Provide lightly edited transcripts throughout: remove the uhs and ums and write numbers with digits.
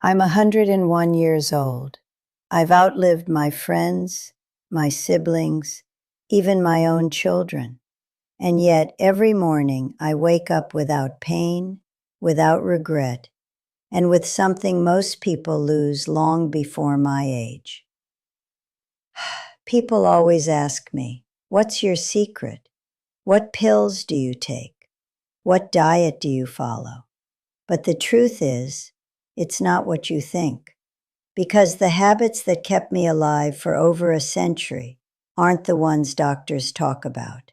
I'm 101 years old. I've outlived my friends, my siblings, even my own children. And yet every morning I wake up without pain, without regret, and with something most people lose long before my age. People always ask me, what's your secret? What pills do you take? What diet do you follow? But the truth is, it's not what you think. Because the habits that kept me alive for over a century aren't the ones doctors talk about.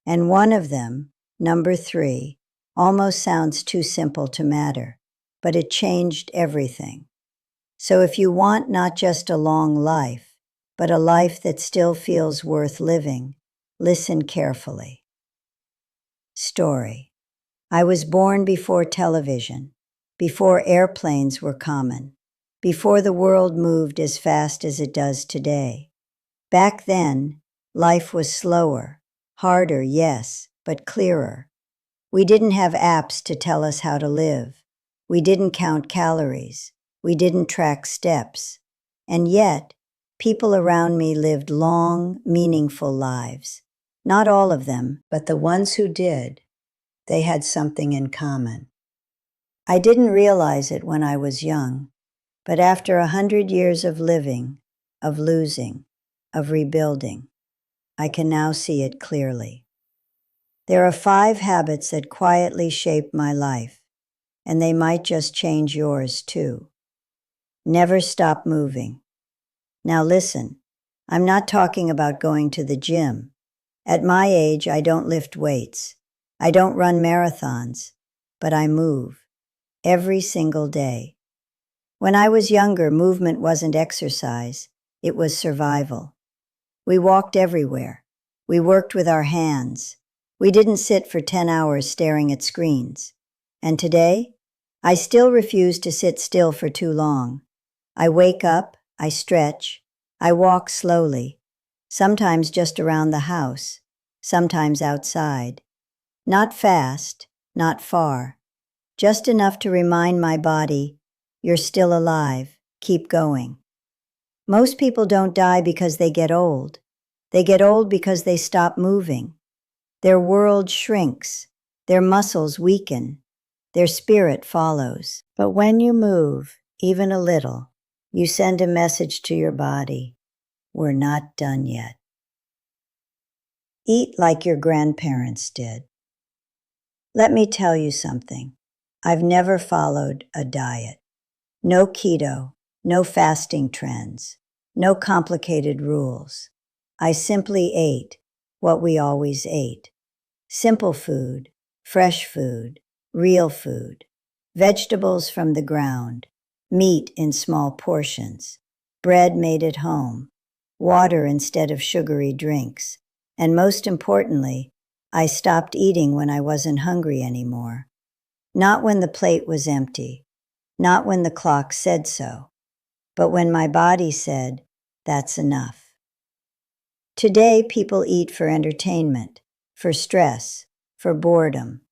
And one of them, number 3, almost sounds too simple to matter, but it changed everything. So if you want not just a long life, but a life that still feels worth living, listen carefully. Story. I was born before television, before airplanes were common, before the world moved as fast as it does today. Back then, life was slower, harder, yes, but clearer. We didn't have apps to tell us how to live. We didn't count calories. We didn't track steps. And yet, people around me lived long, meaningful lives. Not all of them, but the ones who did, they had something in common. I didn't realize it when I was young, but after 100 years of living, of losing, of rebuilding, I can now see it clearly. There are 5 habits that quietly shaped my life, and they might just change yours too. Never stop moving. Now listen, I'm not talking about going to the gym. At my age, I don't lift weights. I don't run marathons, but I move every single day. When I was younger, movement wasn't exercise, it was survival. We walked everywhere. We worked with our hands. We didn't sit for 10 hours staring at screens. And today, I still refuse to sit still for too long. I wake up, I stretch, I walk slowly, sometimes just around the house, sometimes outside. Not fast, not far, just enough to remind my body, you're still alive, keep going. Most people don't die because they get old. They get old because they stop moving. Their world shrinks, their muscles weaken, their spirit follows. But when you move, even a little, you send a message to your body, we're not done yet. Eat like your grandparents did. Let me tell you something. I've never followed a diet. No keto, no fasting trends, no complicated rules. I simply ate what we always ate. Simple food, fresh food, real food, vegetables from the ground, meat in small portions, bread made at home, water instead of sugary drinks, and most importantly, I stopped eating when I wasn't hungry anymore. Not when the plate was empty, not when the clock said so, but when my body said, that's enough. Today, people eat for entertainment, for stress, for boredom.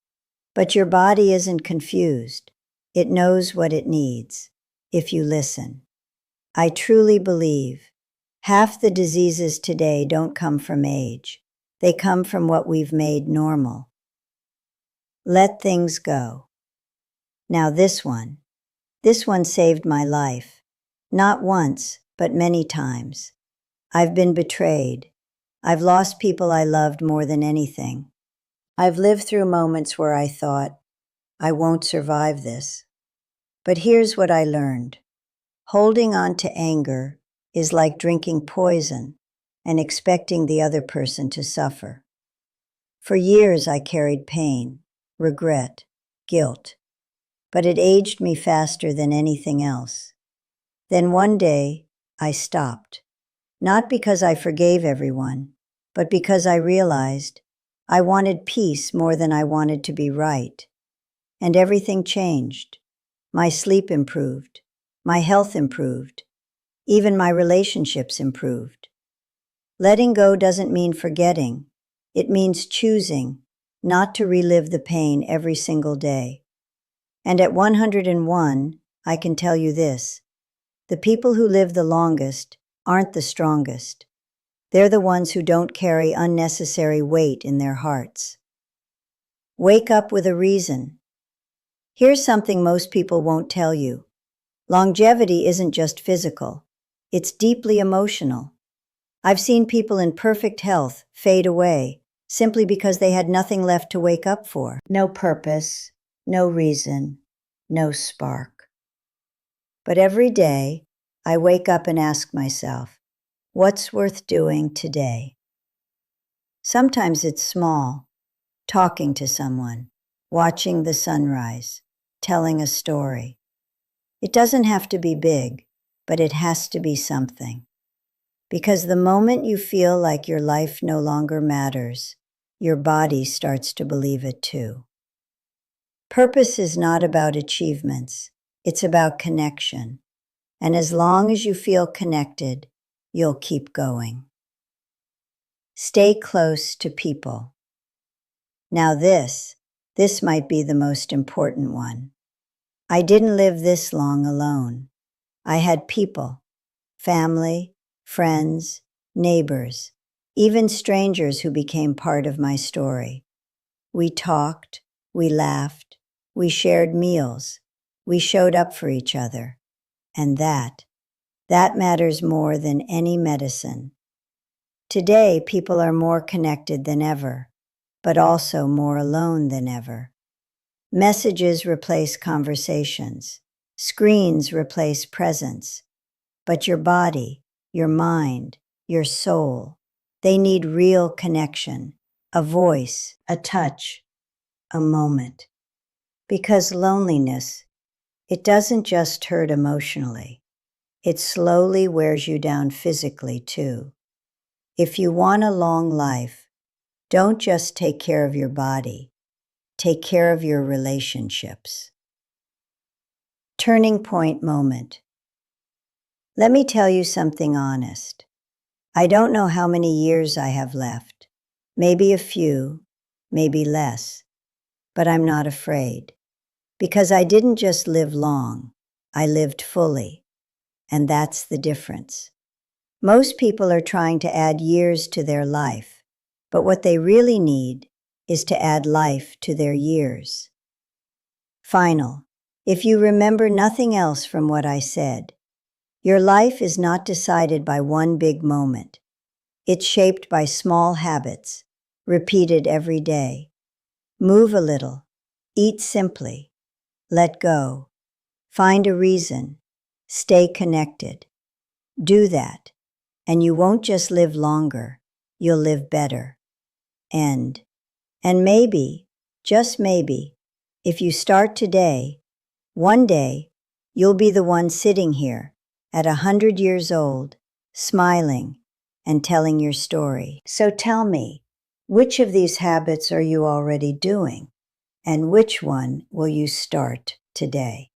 But your body isn't confused. It knows what it needs, if you listen. I truly believe half the diseases today don't come from age. They come from what we've made normal. Let things go. Now this one saved my life. Not once, but many times. I've been betrayed. I've lost people I loved more than anything. I've lived through moments where I thought, I won't survive this. But here's what I learned. Holding on to anger is like drinking poison and expecting the other person to suffer. For years I carried pain, regret, guilt, but it aged me faster than anything else. Then one day, I stopped. Not because I forgave everyone, but because I realized I wanted peace more than I wanted to be right. And everything changed. My sleep improved. My health improved. Even my relationships improved. Letting go doesn't mean forgetting. It means choosing not to relive the pain every single day. And at 101, I can tell you this. The people who live the longest aren't the strongest. They're the ones who don't carry unnecessary weight in their hearts. Wake up with a reason. Here's something most people won't tell you. Longevity isn't just physical. It's deeply emotional. I've seen people in perfect health fade away simply because they had nothing left to wake up for. No purpose, no reason, no spark. But every day, I wake up and ask myself, what's worth doing today? Sometimes it's small, talking to someone, watching the sunrise, telling a story. It doesn't have to be big, but it has to be something. Because the moment you feel like your life no longer matters, your body starts to believe it too. Purpose is not about achievements, it's about connection. And as long as you feel connected, you'll keep going. Stay close to people. Now this might be the most important one. I didn't live this long alone. I had people, family, friends, neighbors, even strangers who became part of my story. We talked, we laughed, we shared meals, we showed up for each other. And that matters more than any medicine. Today, people are more connected than ever, but also more alone than ever. Messages replace conversations. Screens replace presence. But your body, your mind, your soul, they need real connection, a voice, a touch, a moment. Because loneliness, it doesn't just hurt emotionally. It slowly wears you down physically too. If you want a long life, don't just take care of your body. Take care of your relationships. Turning point moment. Let me tell you something honest. I don't know how many years I have left. Maybe a few, maybe less. But I'm not afraid. Because I didn't just live long. I lived fully. And that's the difference. Most people are trying to add years to their life. But what they really need is to add life to their years. Final. If you remember nothing else from what I said, your life is not decided by one big moment. It's shaped by small habits, repeated every day. Move a little, eat simply, let go, find a reason, stay connected. Do that, and you won't just live longer, you'll live better. And maybe, just maybe, if you start today, one day, you'll be the one sitting here at 100 years old, smiling and telling your story. So tell me, which of these habits are you already doing? And which one will you start today?